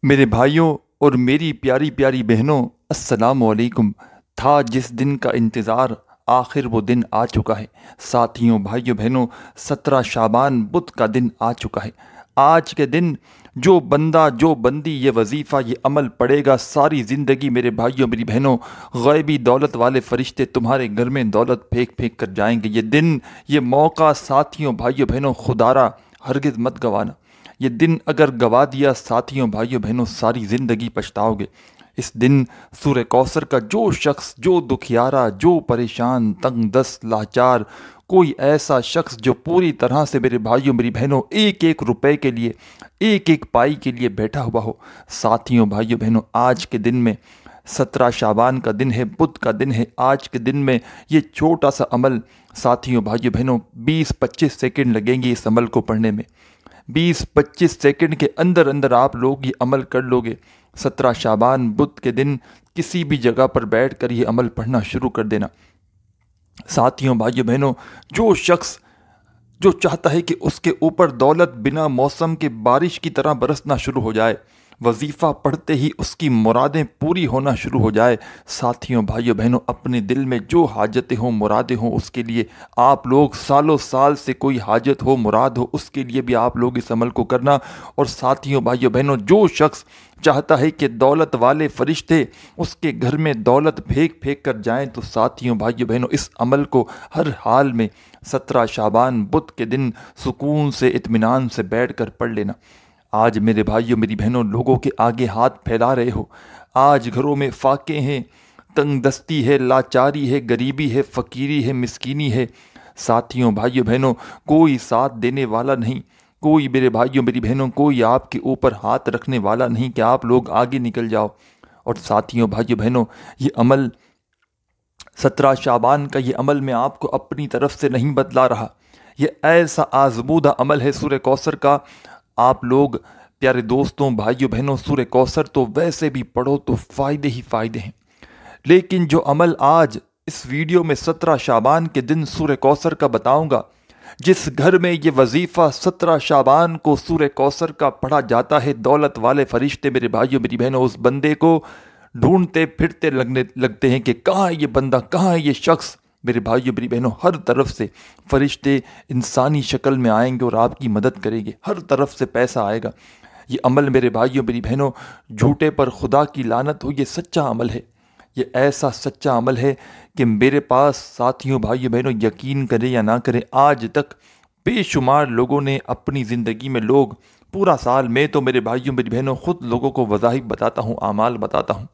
میرے بھائیوں اور میری پیاری پیاری بہنوں، السلام علیکم۔ تھا جس دن کا انتظار، آخر وہ دن آ چکا ہے۔ ساتھیوں، بھائیوں، بہنوں، 17 شعبان بدھ کا دن آ چکا ہے۔ آج کے دن جو بندہ جو بندی یہ وظیفہ یہ عمل پڑے گا، ساری زندگی میرے بھائیوں میری بہنوں، غیبی دولت والے فرشتے تمہارے گھر میں دولت پھینک پھینک کر جائیں گے۔ یہ دن، یہ موقع ساتھیوں، بھائیوں، بہنوں، خدارا ہرگز مت گوانا۔ یہ دن اگر گوا دیا ساتھیوں، بھائیوں، بہنوں، ساری زندگی پچھتاؤ گے۔ اس دن سورہ کوثر کا جو شخص، جو دکھیارا، جو پریشان، تنگ دست، لاچار، کوئی ایسا شخص جو پوری طرح سے میرے بھائیوں میری بہنوں ایک ایک روپے کے لیے، ایک ایک پائی کے لیے بیٹھا ہوا ہو، ساتھیوں، بھائیوں، بہنوں، آج کے دن میں 17 شعبان کا دن ہے، بدھ کا دن ہے۔ آج کے دن میں یہ چھوٹا سا عمل، ساتھیوں، بھائیوں، بہنوں، 20-25 سیکنڈ لگیں گے اس عمل کو پڑھنے میں۔ 20-25 سیکنڈ کے اندر اندر آپ لوگ یہ عمل کر لو گے۔ 17 شعبان بدھ کے دن کسی بھی جگہ پر بیٹھ کر یہ عمل پڑھنا شروع کر دینا۔ ساتھیوں، بھائیوں، بہنوں، جو شخص جو چاہتا ہے کہ اس کے اوپر دولت بنا موسم کے بارش کی طرح برسنا شروع ہو جائے، وظیفہ پڑھتے ہی اس کی مرادیں پوری ہونا شروع ہو جائے، ساتھیوں، بھائیوں، بہنوں، اپنے دل میں جو حاجتیں ہوں، مرادیں ہوں، اس کے لیے آپ لوگ سالوں سال سے کوئی حاجت ہو، مراد ہو، اس کے لیے بھی آپ لوگ اس عمل کو کرنا۔ اور ساتھیوں، بھائیوں، بہنوں، جو شخص چاہتا ہے کہ دولت والے فرشتے اس کے گھر میں دولت پھینک پھینک کر جائیں، تو ساتھیوں، بھائیوں، بہنوں، اس عمل کو ہر حال میں 17 شعبان بدھ کے دن سکون سے، اطمینان سے بیٹھ کر پڑھ لینا۔ آج میرے بھائیوں میری بہنوں لوگوں کے آگے ہاتھ پھیلا رہے ہو، آج گھروں میں فاقے ہیں، تنگ دستی ہے، لاچاری ہے، غریبی ہے، فقیری ہے، مسکینی ہے، ساتھیوں، بھائیوں، بہنوں، کوئی ساتھ دینے والا نہیں، کوئی میرے بھائیوں میری بہنوں، کوئی آپ کے اوپر ہاتھ رکھنے والا نہیں کہ آپ لوگ آگے نکل جاؤ۔ اور ساتھیوں، بھائیوں، بہنوں، یہ عمل 17 شعبان کا یہ عمل میں آپ کو اپنی طرف سے نہیں بتلا رہا، یہ ایسا آزمودہ عمل ہے سورہ کوثر کا۔ آپ لوگ پیارے دوستوں، بھائیوں، بہنوں، سورہ کوثر تو ویسے بھی پڑھو تو فائدے ہی فائدے ہیں، لیکن جو عمل آج اس ویڈیو میں 17 شعبان کے دن سورہ کوثر کا بتاؤں گا، جس گھر میں یہ وظیفہ 17 شعبان کو سورہ کوثر کا پڑھا جاتا ہے، دولت والے فرشتے میرے بھائیوں میری بہنوں اس بندے کو ڈھونڈتے پھرتے لگتے ہیں کہ کہاں ہے یہ بندہ، کہاں ہے یہ شخص۔ میرے بھائیوں میری بہنوں، ہر طرف سے فرشتے انسانی شکل میں آئیں گے اور آپ کی مدد کریں گے، ہر طرف سے پیسہ آئے گا۔ یہ عمل میرے بھائیوں میری بہنوں، جھوٹے پر خدا کی لعنت ہو، یہ سچا عمل ہے، یہ ایسا سچا عمل ہے کہ میرے پاس ساتھیوں، بھائیوں، بہنوں، یقین کریں یا نہ کریں، آج تک بے شمار لوگوں نے اپنی زندگی میں، لوگ پورا سال میں تو میرے بھائیوں میری بہنوں خود لوگوں کو وظائف بتاتا ہوں، اعمال بتاتا ہوں،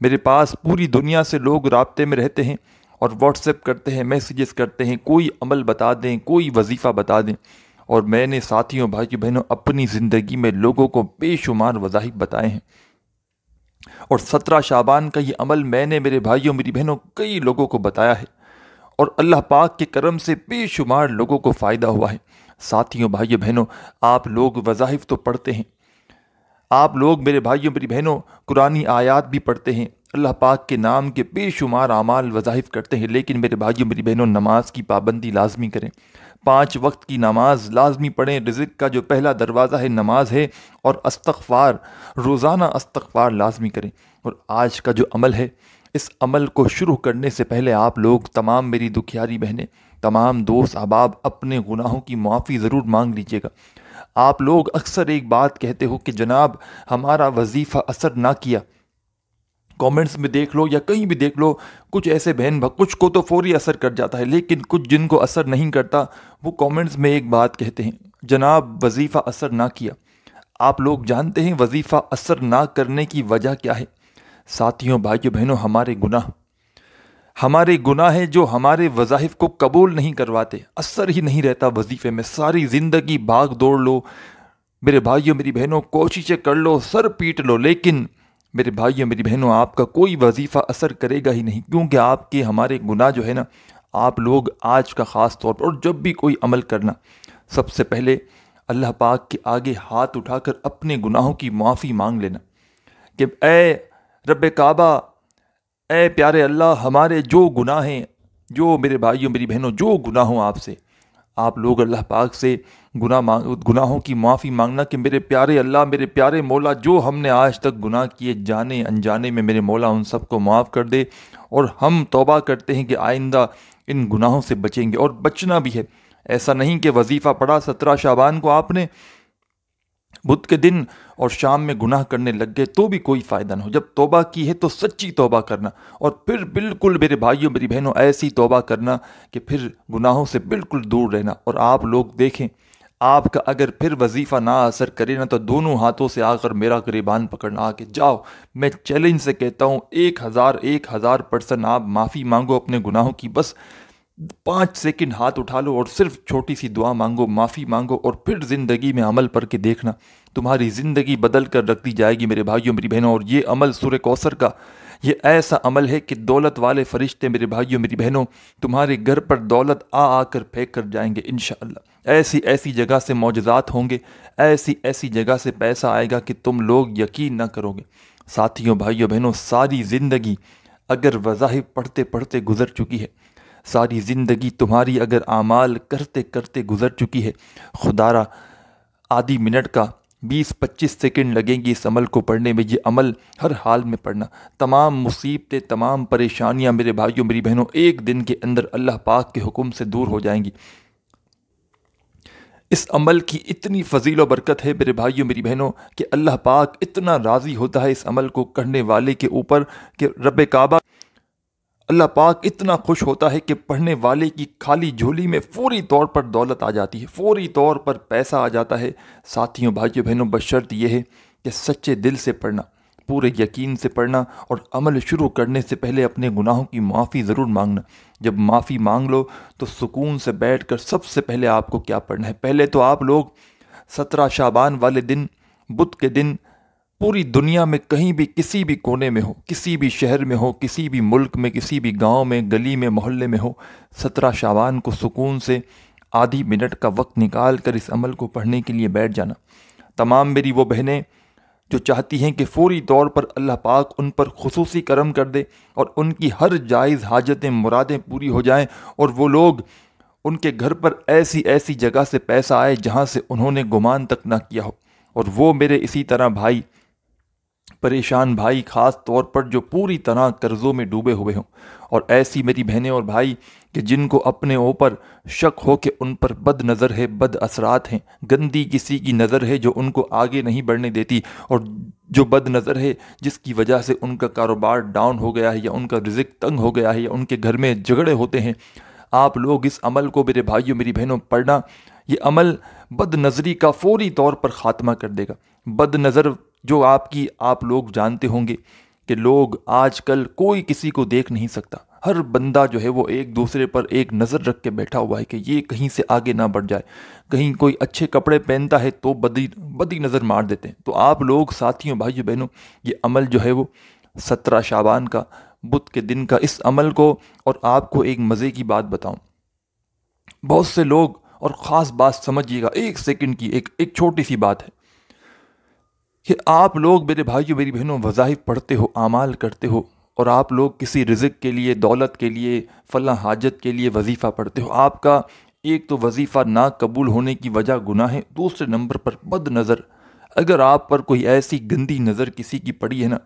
میرے پاس پوری دنیا سے لوگ رابطے میں رہتے ہیں اور واٹس ایپ کرتے ہیں، میسیجز کرتے ہیں، کوئی عمل بتا دیں، کوئی وظیفہ بتا دیں، اور میں نے ساتھیوں، بھائیوں، بہنوں، اپنی زندگی میں لوگوں کو بے شمار وظائف بتائے ہیں۔ اور 17 شعبان کا یہ عمل میں نے میرے بھائیوں میری بہنوں کئی لوگوں کو بتایا ہے، اور اللہ پاک کے کرم سے بے شمار لوگوں کو فائدہ ہوا ہے۔ ساتھیوں، بھائیوں، بہنوں، آپ لوگ وظائف تو پڑھتے ہیں، آپ لوگ میرے بھائیوں میری بہنوں قرآنی آیات بھی پڑھتے ہیں، اللہ پاک کے نام کے بے شمار اعمال وظائف کرتے ہیں، لیکن میرے بھائیوں میری بہنوں نماز کی پابندی لازمی کریں، 5 وقت کی نماز لازمی پڑھیں۔ رزق کا جو پہلا دروازہ ہے نماز ہے، اور استغفار، روزانہ استغفار لازمی کریں۔ اور آج کا جو عمل ہے، اس عمل کو شروع کرنے سے پہلے آپ لوگ تمام میری دکھیاری بہنیں، تمام دوست احباب اپنے گناہوں کی معافی ضرور مانگ لیجیے گا۔ آپ لوگ اکثر ایک بات کہتے ہو کہ جناب ہمارا وظیفہ اثر نہ کیا، کامنٹس میں دیکھ لو یا کہیں بھی دیکھ لو، کچھ ایسے بہن کچھ کو تو فوری اثر کر جاتا ہے، لیکن کچھ جن کو اثر نہیں کرتا وہ کامنٹس میں ایک بات کہتے ہیں، جناب وظیفہ اثر نہ کیا۔ آپ لوگ جانتے ہیں وظیفہ اثر نہ کرنے کی وجہ کیا ہے؟ ساتھیوں، بھائیوں، بہنوں، ہمارے گناہ ہیں جو ہمارے وظائف کو قبول نہیں کرواتے، اثر ہی نہیں رہتا وظیفے میں۔ ساری زندگی بھاگ دوڑ لو میرے بھائیوں میری بہنوں، کوششیں کر لو، سر پیٹ لو، لیکن میرے بھائیوں میری بہنوں آپ کا کوئی وظیفہ اثر کرے گا ہی نہیں، کیونکہ آپ کے ہمارے گناہ جو ہے نا، آپ لوگ آج کا خاص طور پر، اور جب بھی کوئی عمل کرنا، سب سے پہلے اللہ پاک کے آگے ہاتھ اٹھا کر اپنے گناہوں کی معافی مانگ لینا کہ اے رب کعبہ، اے پیارے اللہ، ہمارے جو گناہ ہیں، جو میرے بھائیوں میری بہنوں جو گناہ ہوں آپ سے، آپ لوگ اللہ پاک سے گناہوں کی معافی مانگنا کہ میرے پیارے اللہ، میرے پیارے مولا، جو ہم نے آج تک گناہ کیے جانے انجانے میں، میرے مولا ان سب کو معاف کر دے، اور ہم توبہ کرتے ہیں کہ آئندہ ان گناہوں سے بچیں گے، اور بچنا بھی ہے۔ ایسا نہیں کہ وظیفہ پڑھا 17 شعبان کو آپ نے، بدھ کے دن اور شام میں گناہ کرنے لگ گئے تو بھی کوئی فائدہ نہ ہو۔ جب توبہ کی ہے تو سچی توبہ کرنا، اور پھر بالکل میرے بھائیوں میری بہنوں ایسی توبہ کرنا کہ پھر گناہوں سے بالکل دور رہنا۔ اور آپ لوگ دیکھیں، آپ کا اگر پھر وظیفہ نہ اثر کرے نا، تو دونوں ہاتھوں سے آ کر میرا گریبان پکڑنا، آ کے جاؤ، میں چیلنج سے کہتا ہوں 1000% آپ معافی مانگو اپنے گناہوں کی، بس 5 سیکنڈ ہاتھ اٹھا لو اور صرف چھوٹی سی دعا مانگو، معافی مانگو، اور پھر زندگی میں عمل پر کے دیکھنا، تمہاری زندگی بدل کر رکھ دی جائے گی میرے بھائیوں میری بہنوں۔ اور یہ عمل سورہ کوثر کا یہ ایسا عمل ہے کہ دولت والے فرشتے میرے بھائیوں میری بہنوں تمہارے گھر پر دولت آ کر پھینک کر جائیں گے انشاءاللہ۔ ایسی ایسی جگہ سے معجزات ہوں گے، ایسی ایسی جگہ سے پیسہ آئے گا کہ تم لوگ یقین نہ کرو گے۔ ساتھیوں، بھائیوں بہنوں، ساری زندگی اگر وظائف پڑھتے پڑھتے گزر چکی ہے، ساری زندگی تمہاری اگر اعمال کرتے کرتے گزر چکی ہے، خدا را آدھی منٹ کا 20-25 سیکنڈ لگیں گی اس عمل کو پڑھنے میں۔ یہ عمل ہر حال میں پڑھنا، تمام مصیبتیں، تمام پریشانیاں میرے بھائیوں میری بہنوں ایک دن کے اندر اللہ پاک کے حکم سے دور ہو جائیں گی۔ اس عمل کی اتنی فضیل و برکت ہے میرے بھائیوں میری بہنوں کہ اللہ پاک اتنا راضی ہوتا ہے اس عمل کو کرنے والے کے اوپر کہ رب کعبہ اللہ پاک اتنا خوش ہوتا ہے کہ پڑھنے والے کی خالی جھولی میں فوری طور پر دولت آ جاتی ہے، فوری طور پر پیسہ آ جاتا ہے۔ ساتھیوں، بھائیوں بہنوں، بشرط یہ ہے کہ سچے دل سے پڑھنا، پورے یقین سے پڑھنا، اور عمل شروع کرنے سے پہلے اپنے گناہوں کی معافی ضرور مانگنا۔ جب معافی مانگ لو تو سکون سے بیٹھ کر سب سے پہلے آپ کو کیا پڑھنا ہے؟ پہلے تو آپ لوگ 17 شعبان والے دن، بدھ کے دن، پوری دنیا میں کہیں بھی کسی بھی کونے میں ہو، کسی بھی شہر میں ہو، کسی بھی ملک میں، کسی بھی گاؤں میں، گلی میں، محلے میں ہو، 17 شعبان کو سکون سے آدھی منٹ کا وقت نکال کر اس عمل کو پڑھنے کے لیے بیٹھ جانا۔ تمام میری وہ بہنیں جو چاہتی ہیں کہ فوری طور پر اللہ پاک ان پر خصوصی کرم کر دے اور ان کی ہر جائز حاجتیں، مرادیں پوری ہو جائیں، اور وہ لوگ ان کے گھر پر ایسی ایسی جگہ سے پیسہ آئے جہاں سے انہوں نے گمان تک نہ کیا ہو، اور وہ میرے اسی طرح بھائی، پریشان بھائی، خاص طور پر جو پوری طرح قرضوں میں ڈوبے ہوئے ہوں، اور ایسی میری بہنیں اور بھائی کہ جن کو اپنے اوپر شک ہو کہ ان پر بد نظر ہے، بد اثرات ہیں، گندی کسی کی نظر ہے جو ان کو آگے نہیں بڑھنے دیتی، اور جو بد نظر ہے جس کی وجہ سے ان کا کاروبار ڈاؤن ہو گیا ہے، یا ان کا رزق تنگ ہو گیا ہے، یا ان کے گھر میں جھگڑے ہوتے ہیں، آپ لوگ اس عمل کو میرے بھائیوں میری بہنوں پڑھنا۔ یہ عمل بد نظری کا فوری طور پر خاتمہ کر دے گا۔ بد نظر جو آپ لوگ جانتے ہوں گے کہ لوگ آج کل کوئی کسی کو دیکھ نہیں سکتا، ہر بندہ جو ہے وہ ایک دوسرے پر ایک نظر رکھ کے بیٹھا ہوا ہے کہ یہ کہیں سے آگے نہ بڑھ جائے، کہیں کوئی اچھے کپڑے پہنتا ہے تو بدی نظر مار دیتے ہیں۔ تو آپ لوگ ساتھیوں، بھائیوں بہنوں، یہ عمل جو ہے وہ 17 شعبان کا، بدھ کے دن کا، اس عمل کو، اور آپ کو ایک مزے کی بات بتاؤں، بہت سے لوگ، اور خاص بات سمجھیے گا، 1 سیکنڈ کی ایک چھوٹی سی بات ہے کہ آپ لوگ میرے بھائیوں میری بہنوں وظائف پڑھتے ہو، اعمال کرتے ہو، اور آپ لوگ کسی رزق کے لیے، دولت کے لیے، فلاں حاجت کے لیے وظیفہ پڑھتے ہو، آپ کا ایک تو وظیفہ نہ قبول ہونے کی وجہ گناہ ہے، دوسرے نمبر پر بد نظر۔ اگر آپ پر کوئی ایسی گندی نظر کسی کی پڑی ہے نا،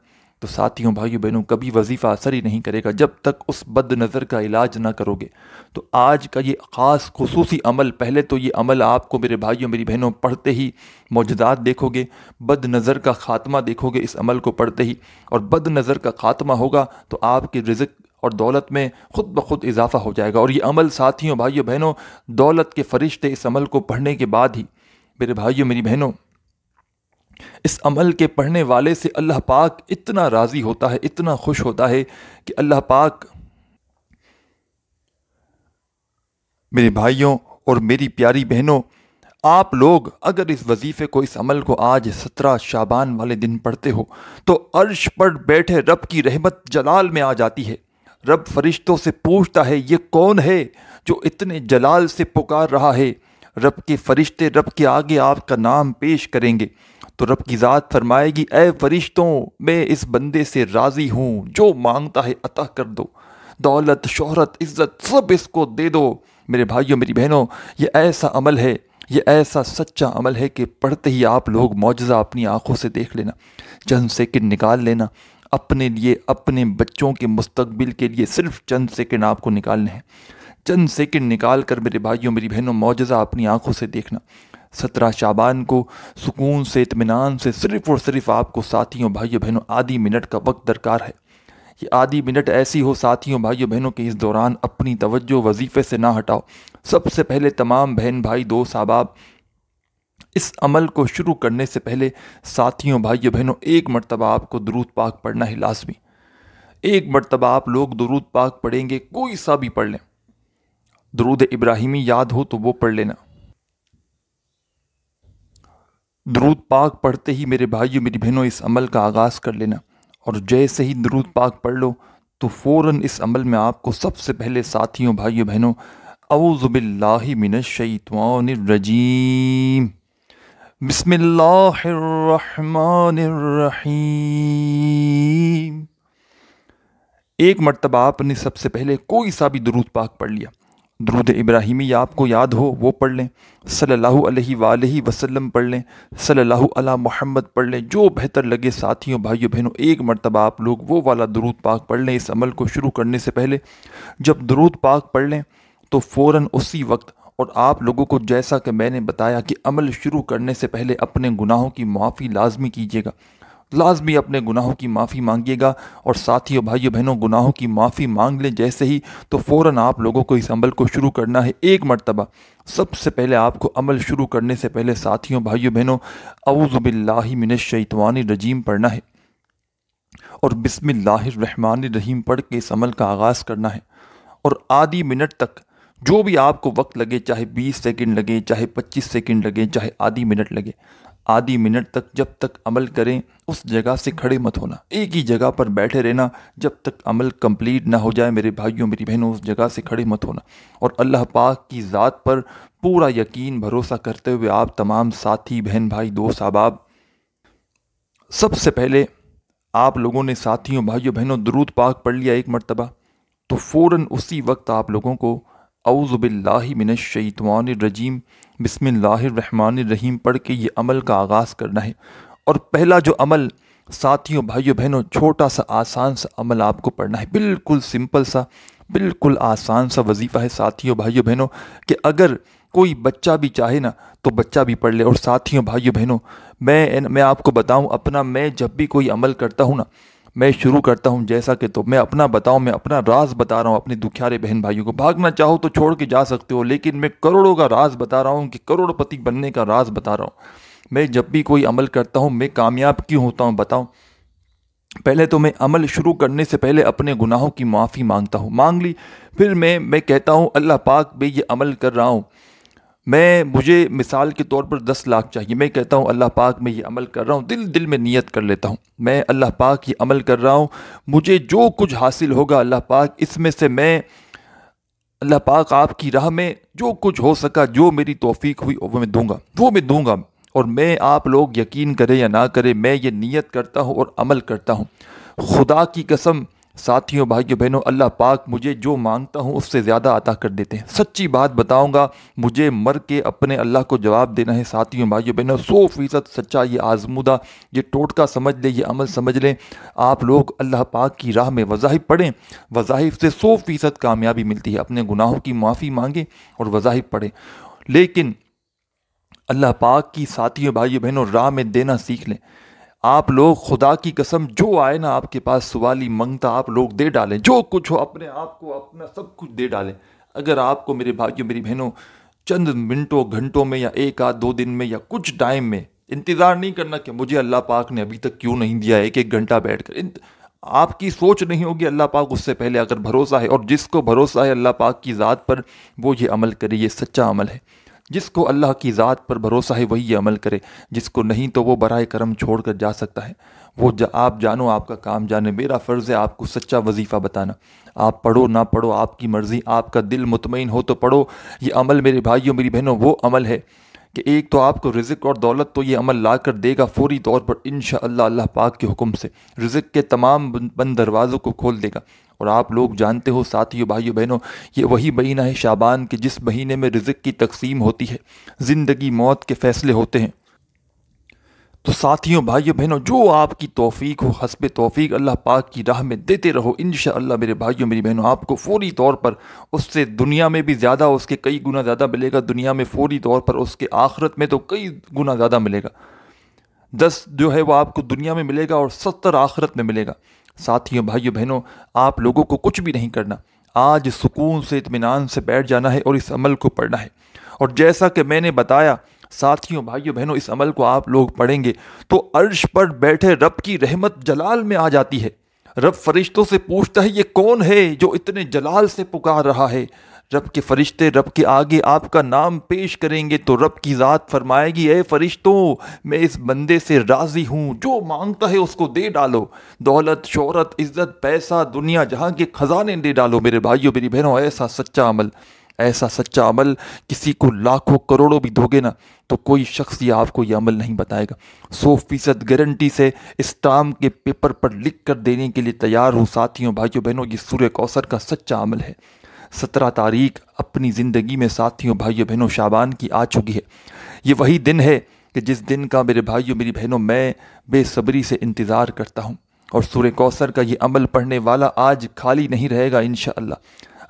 تو ساتھیوں، بھائیوں بہنوں، کبھی وظیفہ اثر ہی نہیں کرے گا جب تک اس بد نظر کا علاج نہ کرو گے۔ تو آج کا یہ خاص خصوصی عمل، پہلے تو یہ عمل آپ کو میرے بھائیوں میری بہنوں پڑھتے ہی معجزات دیکھو گے، بد نظر کا خاتمہ دیکھو گے اس عمل کو پڑھتے ہی، اور بد نظر کا خاتمہ ہوگا تو آپ کے رزق اور دولت میں خود بخود اضافہ ہو جائے گا۔ اور یہ عمل ساتھیوں، بھائیوں بہنوں، دولت کے فرشتے اس عمل کو پڑھنے کے بعد ہی میرے بھائیوں میری بہنوں، اس عمل کے پڑھنے والے سے اللہ پاک اتنا راضی ہوتا ہے، اتنا خوش ہوتا ہے کہ اللہ پاک میرے بھائیوں اور میری پیاری بہنوں، آپ لوگ اگر اس وظیفے کو، اس عمل کو آج 17 شعبان والے دن پڑھتے ہو تو عرش پر بیٹھے رب کی رحمت جلال میں آ جاتی ہے۔ رب فرشتوں سے پوچھتا ہے، یہ کون ہے جو اتنے جلال سے پکار رہا ہے؟ رب کے فرشتے رب کے آگے آپ کا نام پیش کریں گے تو رب کی ذات فرمائے گی، اے فرشتوں، میں اس بندے سے راضی ہوں، جو مانگتا ہے عطا کر دو، دولت، شہرت، عزت سب اس کو دے دو، میرے بھائیوں میری بہنوں، یہ ایسا عمل ہے، یہ ایسا سچا عمل ہے کہ پڑھتے ہی آپ لوگ معجزہ اپنی آنکھوں سے دیکھ لینا، چند سیکنڈ نکال لینا اپنے لیے، اپنے بچوں کے مستقبل کے لیے صرف چند سیکنڈ آپ کو نکالنے ہیں، چند سیکنڈ نکال کر میرے بھائیوں میری بہنوں معجزہ اپنی آنکھوں سے دیکھنا۔ 17 شعبان کو سکون سے، اطمینان سے، صرف اور صرف آپ کو ساتھیوں بھائیوں بہنوں آدھی منٹ کا وقت درکار ہے۔ یہ آدھی منٹ ایسی ہو ساتھیوں بھائیوں بہنوں کے اس دوران اپنی توجہ وظیفے سے نہ ہٹاؤ۔ سب سے پہلے تمام بہن بھائی دوست احباب، اس عمل کو شروع کرنے سے پہلے ساتھیوں بھائیوں بہنوں ایک مرتبہ آپ کو درود پاک پڑھنا ہے لازمی۔ ایک مرتبہ آپ لوگ درود پاک پڑھیں گے، کوئی سا بھی پڑھ لیں، درود ابراہیمی یاد ہو تو وہ پڑھ لینا۔ درود پاک پڑھتے ہی میرے بھائیوں میری بہنوں اس عمل کا آغاز کر لینا، اور جیسے ہی درود پاک پڑھ لو تو فوراً اس عمل میں آپ کو سب سے پہلے ساتھیوں بھائیوں بہنوں اعوذ باللہ من الشیطان الرجیم، بسم اللہ الرحمن الرحیم، ایک مرتبہ آپ نے سب سے پہلے کوئی سا بھی درود پاک پڑھ لیا۔ درود ابراہیمی آپ کو یاد ہو وہ پڑھ لیں، صلی اللہ علیہ وآلہ وسلم پڑھ لیں، صلی اللہ علی محمد پڑھ لیں، جو بہتر لگے ساتھیوں بھائیوں بہنوں ایک مرتبہ آپ لوگ وہ والا درود پاک پڑھ لیں۔ اس عمل کو شروع کرنے سے پہلے جب درود پاک پڑھ لیں تو فوراً اسی وقت، اور آپ لوگوں کو جیسا کہ میں نے بتایا کہ عمل شروع کرنے سے پہلے اپنے گناہوں کی معافی لازمی کیجیے گا، لازمی اپنے گناہوں کی معافی مانگیے گا، اور ساتھیوں بھائیوں بہنوں گناہوں کی معافی مانگ لیں جیسے ہی تو فوراً آپ لوگوں کو اس عمل کو شروع کرنا ہے۔ ایک مرتبہ سب سے پہلے آپ کو عمل شروع کرنے سے پہلے ساتھیوں بھائیوں بہنوں اعوذ باللہ من الشیطان الرجیم پڑھنا ہے، اور بسم اللہ الرحمن الرحیم پڑھ کے اس عمل کا آغاز کرنا ہے، اور آدھی منٹ تک جو بھی آپ کو وقت لگے، چاہے 20 سیکنڈ لگے، چاہے 25 سیکنڈ لگے، چاہے آدھی منٹ لگے، آدھی منٹ تک جب تک عمل کریں اس جگہ سے کھڑے مت ہونا، ایک ہی جگہ پر بیٹھے رہنا جب تک عمل کمپلیٹ نہ ہو جائے۔ میرے بھائیوں میری بہنوں اس جگہ سے کھڑے مت ہونا، اور اللہ پاک کی ذات پر پورا یقین بھروسہ کرتے ہوئے آپ تمام ساتھی بہن بھائی دوست احباب، سب سے پہلے آپ لوگوں نے ساتھیوں بھائیوں بہنوں درود پاک پڑھ لیا ایک مرتبہ، تو فوراً اسی وقت آپ لوگوں کو اعوذ باللہ من الشیطان الرجیم بسم اللہ الرحمن الرحیم پڑھ کے یہ عمل کا آغاز کرنا ہے۔ اور پہلا جو عمل ساتھیوں بھائیوں بہنوں چھوٹا سا آسان سا عمل آپ کو پڑھنا ہے، بالکل سمپل سا، بالکل آسان سا وظیفہ ہے ساتھیوں بھائیوں بہنوں، کہ اگر کوئی بچہ بھی چاہے نا تو بچہ بھی پڑھ لے۔ اور ساتھیوں بھائیوں بہنوں میں آپ کو بتاؤں اپنا، میں جب بھی کوئی عمل کرتا ہوں نا، میں شروع کرتا ہوں جیسا کہ، تو میں اپنا بتاؤں، میں اپنا راز بتا رہا ہوں اپنے دکھیارے بہن بھائیوں کو، بھاگنا چاہو تو چھوڑ کے جا سکتے ہو، لیکن میں کروڑوں کا راز بتا رہا ہوں، کہ کروڑ پتی بننے کا راز بتا رہا ہوں۔ میں جب بھی کوئی عمل کرتا ہوں میں کامیاب کیوں ہوتا ہوں بتاؤں؟ پہلے تو میں عمل شروع کرنے سے پہلے اپنے گناہوں کی معافی مانگتا ہوں، مانگ لی، پھر میں کہتا ہوں اللہ پاک میں یہ عمل کر رہا ہوں، مجھے مثال کے طور پر 10 لاکھ چاہیے، میں کہتا ہوں اللہ پاک میں یہ عمل کر رہا ہوں، دل میں نیت کر لیتا ہوں، میں اللہ پاک یہ عمل کر رہا ہوں، مجھے جو کچھ حاصل ہوگا اللہ پاک اس میں سے میں اللہ پاک آپ کی راہ میں جو کچھ ہو سکا، جو میری توفیق ہوئی وہ میں دوں گا، اور میں آپ لوگ یقین کریں یا نہ کریں میں یہ نیت کرتا ہوں اور عمل کرتا ہوں، خدا کی قسم ساتھیوں بھائیوں بہنوں اللہ پاک مجھے جو مانگتا ہوں اس سے زیادہ عطا کر دیتے ہیں۔ سچی بات بتاؤں گا، مجھے مر کے اپنے اللہ کو جواب دینا ہے ساتھیوں بھائیوں بہنوں، 100% سچا، یہ آزمودہ، یہ ٹوٹکا سمجھ لیں، یہ عمل سمجھ لیں، آپ لوگ اللہ پاک کی راہ میں وظائف پڑھیں، وظائف سے 100% کامیابی ملتی ہے، اپنے گناہوں کی معافی مانگیں اور وظائف پڑھیں، لیکن اللہ پاک کی ساتھیوں بھائیوں بہنوں راہ میں دینا سیکھ لیں۔ آپ لوگ خدا کی قسم جو آئے نا آپ کے پاس سوالی منگتا آپ لوگ دے ڈالیں، جو کچھ ہو اپنے آپ کو اپنا سب کچھ دے ڈالیں۔ اگر آپ کو میرے بھائیوں میری بہنوں چند منٹوں گھنٹوں میں یا 1-2 دن میں یا کچھ ٹائم میں، انتظار نہیں کرنا کہ مجھے اللہ پاک نے ابھی تک کیوں نہیں دیا، 1 گھنٹہ بیٹھ کر آپ کی سوچ نہیں ہوگی، اللہ پاک اس سے پہلے اگر بھروسہ ہے، اور جس کو بھروسہ ہے اللہ پاک کی ذات پر وہ یہ عمل کرے، یہ سچا عمل ہے، جس کو اللہ کی ذات پر بھروسہ ہے وہی یہ عمل کرے، جس کو نہیں تو وہ برائے کرم چھوڑ کر جا سکتا ہے، وہ آپ جانو آپ کا کام جانے، میرا فرض ہے آپ کو سچا وظیفہ بتانا، آپ پڑھو نہ پڑھو آپ کی مرضی، آپ کا دل مطمئن ہو تو پڑھو۔ یہ عمل میرے بھائیوں میری بہنوں وہ عمل ہے کہ ایک تو آپ کو رزق اور دولت تو یہ عمل لا کر دے گا فوری طور پر انشاءاللہ اللہ پاک کے حکم سے، رزق کے تمام بند دروازوں کو کھول دے گا۔ اور آپ لوگ جانتے ہو ساتھیو بھائیو بہنوں، یہ وہی مہینہ ہے شعبان کہ جس مہینے میں رزق کی تقسیم ہوتی ہے، زندگی موت کے فیصلے ہوتے ہیں۔ تو ساتھیوں بھائیو بہنوں، جو آپ کی توفیق ہو حسب توفیق اللہ پاک کی راہ میں دیتے رہو، انشاءاللہ میرے بھائیو میری بہنوں آپ کو فوری طور پر اس سے دنیا میں بھی زیادہ، اس کے کئی گنا زیادہ ملے گا، دنیا میں فوری طور پر، اس کے آخرت میں تو کئی گنا زیادہ ملے گا۔ 10 جو ہے وہ آپ کو دنیا میں ملے گا اور 70 آخرت میں ملے گا۔ ساتھیوں بھائیو بہنوں، آپ لوگوں کو کچھ بھی نہیں کرنا، آج سکون سے اطمینان سے بیٹھ جانا ہے اور اس عمل کو پڑھنا ہے۔ اور جیسا کہ میں نے بتایا ساتھیوں بھائیو بہنوں، اس عمل کو آپ لوگ پڑھیں گے تو عرش پر بیٹھے رب کی رحمت جلال میں آ جاتی ہے۔ رب فرشتوں سے پوچھتا ہے یہ کون ہے جو اتنے جلال سے پکار رہا ہے؟ رب کے فرشتے رب کے آگے آپ کا نام پیش کریں گے تو رب کی ذات فرمائے گی اے فرشتوں، میں اس بندے سے راضی ہوں، جو مانگتا ہے اس کو دے ڈالو، دولت شہرت عزت پیسہ دنیا جہاں کے خزانے دے ڈالو۔ میرے بھائیوں میری بہنوں، ایسا سچا عمل کسی کو لاکھوں کروڑوں بھی دو گے نا تو کوئی شخص یہ آپ کو یہ عمل نہیں بتائے گا۔ 100% گارنٹی سے اسٹامپ کے پیپر پر لکھ کر دینے کے لیے تیار ہوں ساتھیوں بھائیوں بہنوں، یہ سورہ کوثر کا سچا عمل ہے۔ 17 تاریخ اپنی زندگی میں ساتھیوں بھائیوں بہنوں شعبان کی آ چکی ہے۔ یہ وہی دن ہے کہ جس دن کا میرے بھائیوں میری بہنوں میں بے صبری سے انتظار کرتا ہوں، اور سورہ کوثر کا یہ عمل پڑھنے والا آج خالی نہیں رہے گا انشاءاللہ۔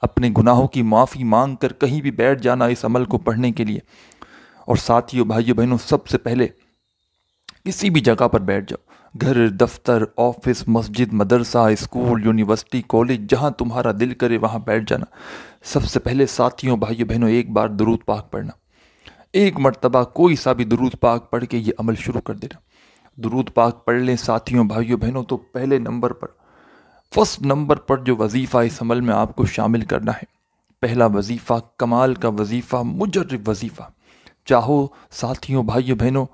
اپنے گناہوں کی معافی مانگ کر کہیں بھی بیٹھ جانا اس عمل کو پڑھنے کے لیے۔ اور ساتھیوں بھائیوں بہنوں، سب سے پہلے کسی بھی جگہ پر بیٹھ جاؤ، گھر دفتر آفس مسجد مدرسہ اسکول یونیورسٹی کالج، جہاں تمہارا دل کرے وہاں بیٹھ جانا۔ سب سے پہلے ساتھیوں بھائیوں بہنوں ایک بار درود پاک پڑھنا، ایک مرتبہ کوئی سا بھی درود پاک پڑھ کے یہ عمل شروع کر دینا۔ درود پاک پڑھ لیں ساتھیوں بھائیوں بہنوں تو پہلے نمبر پر، فرسٹ نمبر پر جو وظیفہ اس عمل میں آپ کو شامل کرنا ہے، پہلا وظیفہ کمال کا وظیفہ، مجرب وظیفہ۔ چاہو ساتھیوں بھائیوں بہنوں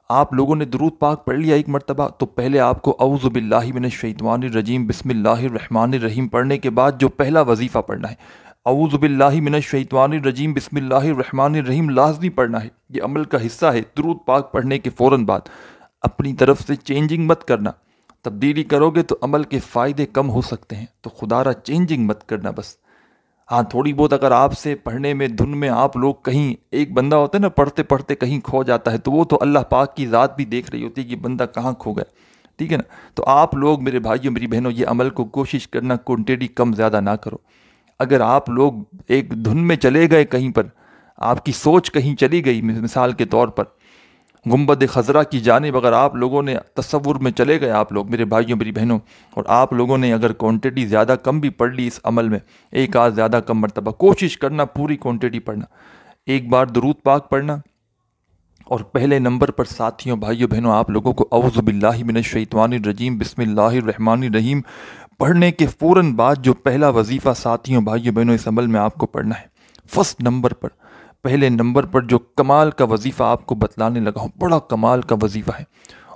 آپ لوگوں نے درود پاک پڑھ لیا ایک مرتبہ تو پہلے آپ کو اعوذ باللہ من الشیطان الرجیم بسم اللہ الرحمن الرحیم پڑھنے کے بعد جو پہلا وظیفہ پڑھنا ہے، اعوذ باللہ من الشیطان الرجیم بسم اللہ الرحمن الرحیم لازمی پڑھنا ہے۔ یہ عمل کا حصہ ہے۔ درود پاک پڑھنے کے فوراً بعد اپنی طرف سے چینجنگ مت کرنا، تبدیلی کرو گے تو عمل کے فائدے کم ہو سکتے ہیں، تو خدا را چینجنگ مت کرنا بس۔ ہاں تھوڑی بہت اگر آپ سے پڑھنے میں دھن میں آپ لوگ کہیں، ایک بندہ ہوتا ہے نا پڑھتے پڑھتے کہیں کھو جاتا ہے، تو وہ تو اللہ پاک کی ذات بھی دیکھ رہی ہوتی ہے کہ بندہ کہاں کھو گیا، ٹھیک ہے نا؟ تو آپ لوگ میرے بھائیوں میری بہنوں یہ عمل کو کوشش کرنا کوانٹٹی کم زیادہ نہ کرو۔ اگر آپ لوگ ایک دھن میں چلے گئے کہیں پر، آپ کی سوچ کہیں چلی گئی، مثال کے طور پر گنبد خضرا کی جانب اگر آپ لوگوں نے تصور میں چلے گئے آپ لوگ میرے بھائیوں میری بہنوں، اور آپ لوگوں نے اگر کوانٹٹی زیادہ کم بھی پڑھ لی اس عمل میں، ایک آدھ زیادہ کم مرتبہ کوشش کرنا پوری کوانٹٹی پڑھنا، ایک بار درود پاک پڑھنا، اور پہلے نمبر پر ساتھیوں بھائیوں بہنوں آپ لوگوں کو اعوذ باللہ من الشیطان الرجیم بسم اللہ الرحمن الرحیم پڑھنے کے فوراً بعد جو پہلا وظیفہ ساتھیوں بھائیوں بہنوں اس عمل میں آپ کو پڑھنا ہے، فرسٹ نمبر پر پہلے نمبر پر جو کمال کا وظیفہ آپ کو بتلانے لگا ہوں، بڑا کمال کا وظیفہ ہے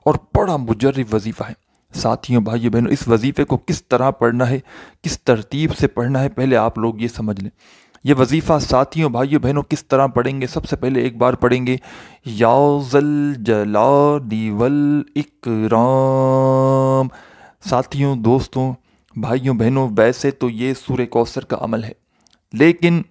اور بڑا مجرب وظیفہ ہے۔ ساتھیوں بھائیوں بہنوں اس وظیفے کو کس طرح پڑھنا ہے، کس ترتیب سے پڑھنا ہے، پہلے آپ لوگ یہ سمجھ لیں۔ یہ وظیفہ ساتھیوں بھائیوں بہنوں کس طرح پڑھیں گے؟ سب سے پہلے ایک بار پڑھیں گے یا ذل جلال والاکرام۔ ساتھیوں دوستوں بھائیوں بہنوں ویسے تو یہ سورہ کوثر کا عمل ہے، لیکن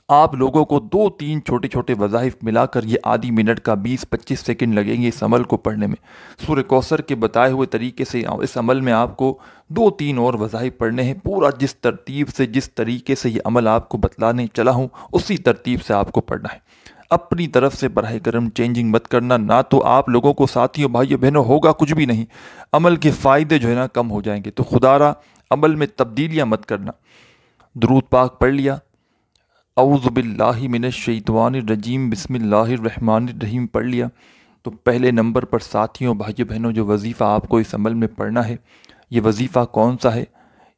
آپ لوگوں کو 2-3 چھوٹے چھوٹے وظائف ملا کر یہ آدھی منٹ کا 20-25 سیکنڈ لگیں گے اس عمل کو پڑھنے میں۔ سورہ کوثر کے بتائے ہوئے طریقے سے اس عمل میں آپ کو 2-3 اور وظائف پڑھنے ہیں، پورا جس ترتیب سے جس طریقے سے یہ عمل آپ کو بتلانے چلا ہوں اسی ترتیب سے آپ کو پڑھنا ہے۔ اپنی طرف سے براہ کرم چینجنگ مت کرنا، نہ تو آپ لوگوں کو ساتھیوں بھائیوں بہنوں ہوگا کچھ بھی نہیں، عمل کے فائدے جو ہے نا کم ہو جائیں گے، تو خدا را عمل میں تبدیلیاں مت کرنا۔ درود پاک پڑھ لیا، اعوذ باللہ من الشیطان الرجیم بسم اللہ الرحمن الرحیم پڑھ لیا، تو پہلے نمبر پر ساتھیوں بھائیوں بہنوں جو وظیفہ آپ کو اس عمل میں پڑھنا ہے، یہ وظیفہ کون سا ہے؟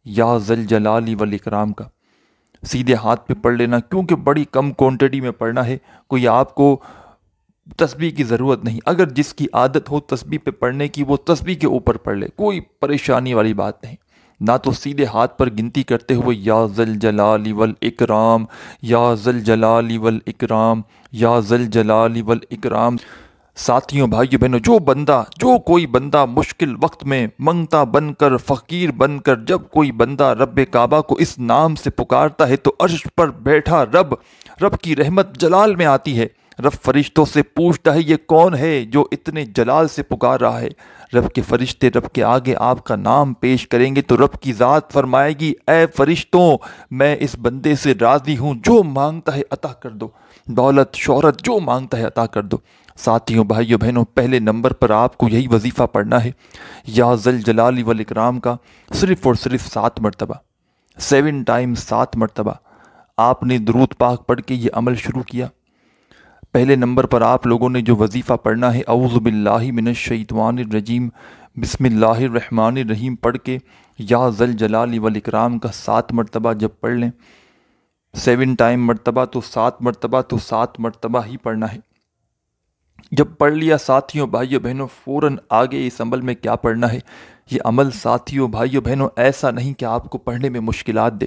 یا ذل جلال والاکرام کا۔ سیدھے ہاتھ پہ پڑھ لینا، کیونکہ بڑی کم کوانٹٹی میں پڑھنا ہے، کوئی آپ کو تسبیح کی ضرورت نہیں، اگر جس کی عادت ہو تسبیح پہ پڑھنے کی وہ تسبیح کے اوپر پڑھ لے، کوئی پریشانی والی بات نہیں۔ نہ تو سیدھے ہاتھ پر گنتی کرتے ہوئے یا ذل جلال والاکرام، یا ذل جلال والاکرام، یا ذل جلال والاکرام۔ ساتھیوں بھائیو بہنوں، جو کوئی بندہ مشکل وقت میں منگتا بن کر، فقیر بن کر، جب کوئی بندہ رب کعبہ کو اس نام سے پکارتا ہے تو عرش پر بیٹھا رب کی رحمت جلال میں آتی ہے۔ رب فرشتوں سے پوچھتا ہے یہ کون ہے جو اتنے جلال سے پکار رہا ہے؟ رب کے فرشتے رب کے آگے آپ کا نام پیش کریں گے تو رب کی ذات فرمائے گی اے فرشتوں، میں اس بندے سے راضی ہوں، جو مانگتا ہے عطا کر دو، دولت شہرت جو مانگتا ہے عطا کر دو۔ ساتھیوں بھائیو بہنوں، پہلے نمبر پر آپ کو یہی وظیفہ پڑھنا ہے، یا ذل جلال والاکرام کا صرف اور صرف 7 مرتبہ، 7 ٹائمز 7 مرتبہ آپ نے درود پاک پڑھ کے یہ عمل شروع کیا۔ پہلے نمبر پر آپ لوگوں نے جو وظیفہ پڑھنا ہے، اعوذ باللہ من الشیطان الرجیم بسم اللہ الرحمن الرحیم پڑھ کے یا ذل جلال والاکرام کا 7 مرتبہ جب پڑھ لیں، 7 ٹائم مرتبہ تو 7 مرتبہ تو 7 مرتبہ ہی پڑھنا ہے۔ جب پڑھ لیا ساتھیوں بھائیو بہنوں، فوراً آگے اس عمل میں کیا پڑھنا ہے؟ یہ عمل ساتھیوں بھائیو بہنوں ایسا نہیں کہ آپ کو پڑھنے میں مشکلات دے۔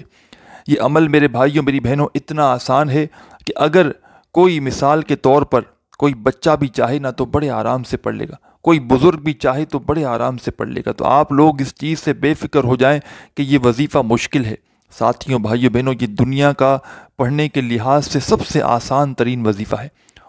یہ عمل میرے بھائیوں میری بہنوں اتنا آسان ہے کہ اگر کوئی مثال کے طور پر کوئی بچہ بھی چاہے نا تو بڑے آرام سے پڑھ لے گا، کوئی بزرگ بھی چاہے تو بڑے آرام سے پڑھ لے گا۔ تو آپ لوگ اس چیز سے بے فکر ہو جائیں کہ یہ وظیفہ مشکل ہے۔ ساتھیوں بھائیو بہنوں، یہ دنیا کا پڑھنے کے لحاظ سے سب سے آسان ترین وظیفہ ہے،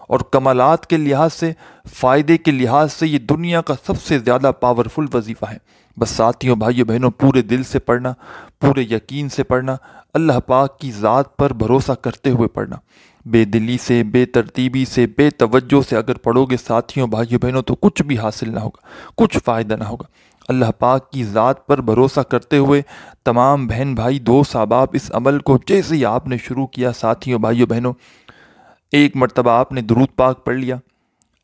اور کمالات کے لحاظ سے، فائدے کے لحاظ سے یہ دنیا کا سب سے زیادہ پاورفل وظیفہ ہے۔ بس ساتھیوں بھائیو بہنوں، پورے دل سے پڑھنا، پورے یقین سے پڑھنا، اللہ پاک کی ذات پر بھروسہ کرتے ہوئے پڑھنا۔ بے دلی سے، بے ترتیبی سے، بے توجہ سے اگر پڑھو گے ساتھیوں بھائیو بہنوں تو کچھ بھی حاصل نہ ہوگا، کچھ فائدہ نہ ہوگا۔ اللہ پاک کی ذات پر بھروسہ کرتے ہوئے تمام بہن بھائی دوست احباب اس عمل کو جیسے ہی آپ نے شروع کیا ساتھیوں بھائیو بہنوں، 1 مرتبہ آپ نے درود پاک پڑھ لیا،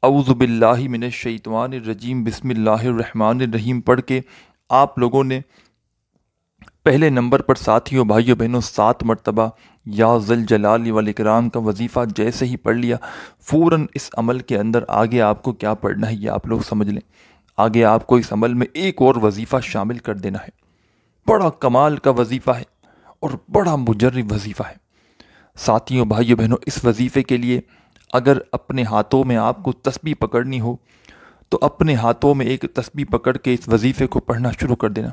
اعوذ باللہ من الشیطان الرجیم بسم اللہ الرحمن الرحیم پڑھ کے آپ لوگوں نے پہلے نمبر پر ساتھیوں بھائیو بہنوں 7 مرتبہ یا ذل جلال والاکرام کا وظیفہ جیسے ہی پڑھ لیا، فوراً اس عمل کے اندر آگے آپ کو کیا پڑھنا ہے یہ آپ لوگ سمجھ لیں۔ آگے آپ کو اس عمل میں ایک اور وظیفہ شامل کر دینا ہے، بڑا کمال کا وظیفہ ہے اور بڑا مجرب وظیفہ ہے۔ ساتھیوں بھائیو بہنوں، اس وظیفے کے لیے اگر اپنے ہاتھوں میں آپ کو تسبیح پکڑنی ہو تو اپنے ہاتھوں میں ایک تسبیح پکڑ کے اس وظیفے کو پڑھنا شروع کر دینا۔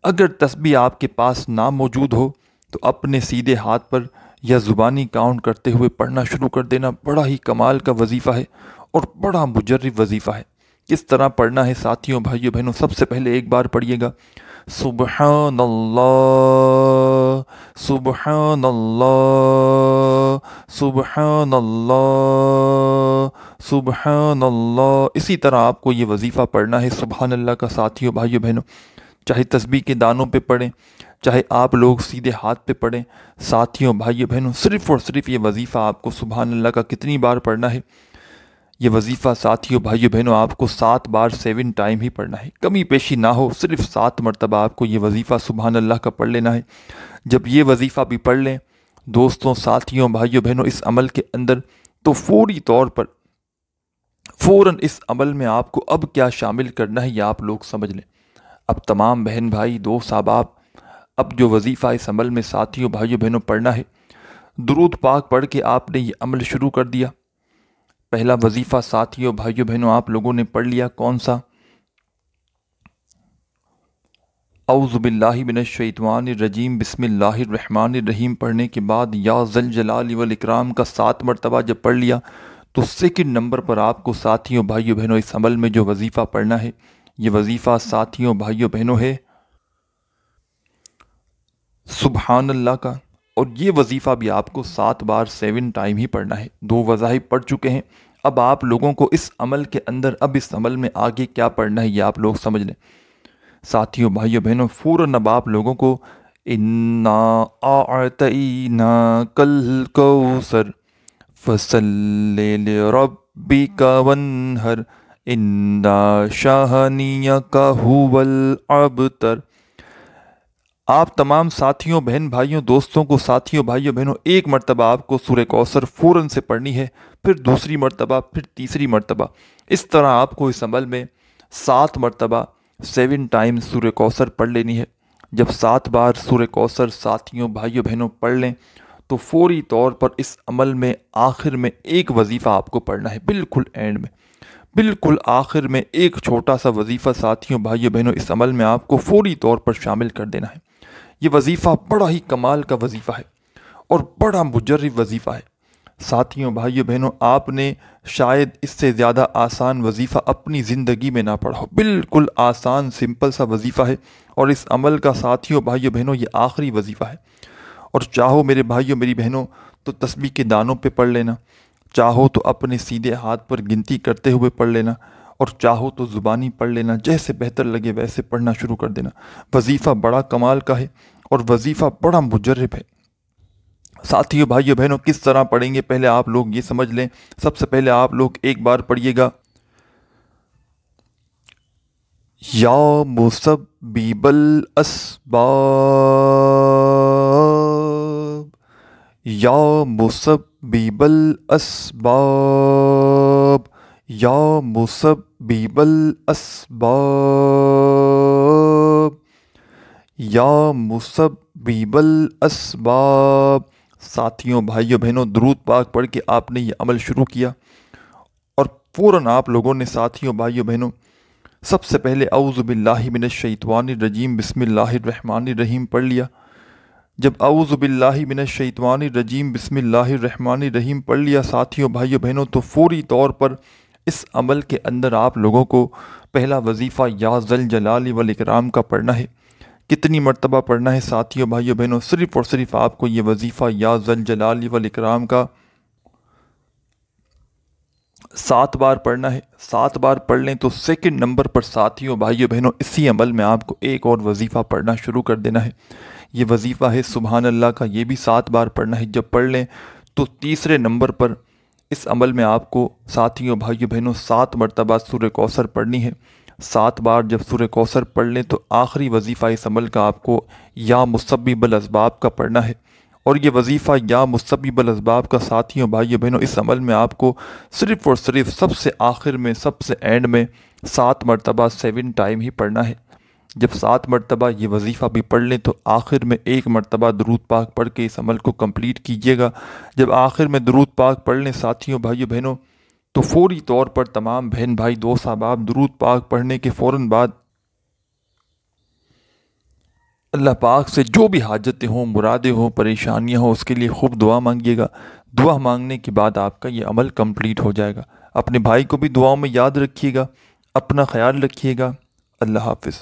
اگر تسبیح آپ کے پاس نہ موجود ہو تو اپنے سیدھے ہاتھ پر یا زبانی کاؤنٹ کرتے ہوئے پڑھنا شروع کر دینا۔ بڑا ہی کمال کا وظیفہ ہے اور بڑا مجرب وظیفہ ہے۔ کس طرح پڑھنا ہے ساتھیوں بھائیو بہنوں؟ سب سے پہلے ایک بار پڑھیے گا سبحان اللہ سبحان اللہ سبحان اللہ سبحان اللہ۔ اسی طرح آپ کو یہ وظیفہ پڑھنا ہے سبحان اللہ کا ساتھیوں بھائیو بہنوں، چاہے تسبیح کے دانوں پہ پڑھیں، چاہے آپ لوگ سیدھے ہاتھ پہ پڑھیں۔ ساتھیوں بھائیو بہنوں، صرف اور صرف یہ وظیفہ آپ کو سبحان اللہ کا کتنی بار پڑھنا ہے؟ یہ وظیفہ ساتھیوں بھائیو بہنوں آپ کو 7 بار 7 ٹائم ہی پڑھنا ہے، کمی پیشی نہ ہو، صرف 7 مرتبہ آپ کو یہ وظیفہ سبحان اللہ کا پڑھ لینا ہے۔ جب یہ وظیفہ بھی پڑھ لیں دوستوں، ساتھیوں بھائیو بہنوں اس عمل کے اندر، تو فوری طور پر فوراً اس عمل میں آپ کو اب کیا شامل کرنا ہے یہ آپ لوگ سمجھ لیں۔ اب تمام بہن بھائی دوست احباب، اب جو وظیفہ اس عمل میں ساتھیوں بھائیو بہنوں پڑھنا ہے، درود پاک پڑھ کے آپ نے یہ عمل شروع کر دیا۔ پہلا وظیفہ ساتھیوں بھائیو بہنوں آپ لوگوں نے پڑھ لیا، کون سا؟ اعوذ باللہ من الشیطان الرجیم بسم اللہ الرحمن الرحیم پڑھنے کے بعد یا ذل جلال والاکرام کا 7 مرتبہ جب پڑھ لیا تو 2 نمبر پر آپ کو ساتھیوں بھائیو بہنوں اس عمل میں جو وظیفہ پڑھنا ہے، یہ وظیفہ ساتھیوں بھائیو بہنوں ہے سبحان اللہ کا، اور یہ وظیفہ بھی آپ کو 7 بار 7 ٹائم ہی پڑھنا ہے۔ 2 وظائف پڑھ چکے ہیں، اب آپ لوگوں کو اس عمل کے اندر، اب اس عمل میں آگے کیا پڑھنا ہے یہ آپ لوگ سمجھ لیں۔ ساتھیوں بھائیو بہنوں، فوراً اب آپ لوگوں کو اِنَّا أَعْطَيْنَاكَ الْكَوْثَرَ فَصَلِّ لِرَبِّكَ وَانْحَرْ إِنَّ شَانِئَكَ هُوَ الْأَبْتَرُ۔ آپ تمام ساتھیوں بہن بھائیوں دوستوں کو، ساتھیوں بھائیوں بہنوں، 1 مرتبہ آپ کو سورہ کوثر فوراً سے پڑھنی ہے، پھر دوسری مرتبہ، پھر تیسری مرتبہ، اس طرح آپ کو اس عمل میں 7 مرتبہ 7 ٹائم سورہ کوثر پڑھ لینی ہے۔ جب 7 بار سورہ کوثر ساتھیوں بھائیوں بہنوں پڑھ لیں تو فوری طور پر اس عمل میں آخر میں ایک وظیفہ آپ کو پڑھنا ہے، بالکل اینڈ میں، بالکل آخر میں ایک چھوٹا سا وظیفہ ساتھیوں بھائیوں بہنوں اس عمل میں آپ کو فوری طور پر شامل کر دینا ہے۔ یہ وظیفہ بڑا ہی کمال کا وظیفہ ہے اور بڑا مجرب وظیفہ ہے۔ ساتھیوں بھائیوں بہنوں، آپ نے شاید اس سے زیادہ آسان وظیفہ اپنی زندگی میں نہ پڑھا ہو، بالکل آسان سمپل سا وظیفہ ہے، اور اس عمل کا ساتھیوں بھائیوں بہنوں یہ آخری وظیفہ ہے۔ اور چاہو میرے بھائیوں میری بہنوں تو تسبیح کے دانوں پہ پڑھ لینا، چاہو تو اپنے سیدھے ہاتھ پر گنتی کرتے ہوئے پڑھ لینا، اور چاہو تو زبانی پڑھ لینا، جیسے بہتر لگے ویسے پڑھنا شروع کر دینا۔ وظیفہ بڑا کمال کا ہے اور وظیفہ بڑا مجرب ہے۔ ساتھیوں بھائیوں بہنوں کس طرح پڑھیں گے پہلے آپ لوگ یہ سمجھ لیں۔ سب سے پہلے آپ لوگ ایک بار پڑھیے گا، یا مسبب الاسباب، یا مسبب الاسباب، یا مسبب الاسباب، یا مسبب الاسباب۔ ساتھیوں بھائیوں بہنوں درود پاک پڑھ کے آپ نے یہ عمل شروع کیا، اور فوراً آپ لوگوں نے ساتھیوں بھائیوں بہنوں سب سے پہلے اعوذ باللہ من الشیطان الرجیم بسم اللہ الرحمن الرحیم پڑھ لیا۔ جب اعوذ باللہ من الشیطان الرجیم بسم اللہ الرحمن الرحیم پڑھ لیا ساتھیوں بھائیوں بہنوں، تو فوری طور پر اس عمل کے اندر آپ لوگوں کو پہلا وظیفہ یا ذل جلال والاکرام کا پڑھنا ہے۔ کتنی مرتبہ پڑھنا ہے ساتھیوں بھائیوں بہنوں؟ صرف اور صرف آپ کو یہ وظیفہ یا ذل جلال والاکرام کا 7 بار پڑھنا ہے۔ 7 بار پڑھ لیں تو سیکنڈ نمبر پر ساتھیوں بھائیوں بہنوں اسی عمل میں آپ کو ایک اور وظیفہ پڑھنا شروع کر دینا ہے۔ یہ وظیفہ ہے سبحان اللہ کا، یہ بھی 7 بار پڑھنا ہے۔ جب پڑھ لیں تو تیسرے نمبر پر اس عمل میں آپ کو ساتھیوں بھائیوں بہنوں 7 مرتبہ سورہ کوثر پڑھنی ہے۔ 7 بار جب سورہ کوثر پڑھ لیں تو آخری وظیفہ اس عمل کا آپ کو یا مسبب الاسباب کا پڑھنا ہے، اور یہ وظیفہ یا مسبب الاسباب کا ساتھیوں بھائیوں بہنوں اس عمل میں آپ کو صرف اور صرف سب سے آخر میں سب سے اینڈ میں 7 مرتبہ 7 ٹائم ہی پڑھنا ہے۔ جب 7 مرتبہ یہ وظیفہ بھی پڑھ لیں تو آخر میں 1 مرتبہ درود پاک پڑھ کے اس عمل کو کمپلیٹ کیجیے گا۔ جب آخر میں درود پاک پڑھ لیں ساتھیوں بھائیوں بہنوں تو فوری طور پر تمام بہن بھائی دوست احباب درود پاک پڑھنے کے فوراً بعد اللہ پاک سے جو بھی حاجتیں ہوں، مرادیں ہوں، پریشانیاں ہوں، اس کے لیے خوب دعا مانگیے گا۔ دعا مانگنے کے بعد آپ کا یہ عمل کمپلیٹ ہو جائے گا۔ اپنے بھائی کو بھی دعاؤں میں یاد رکھیے گا، اپنا خیال رکھیے گا۔ اللہ حافظ۔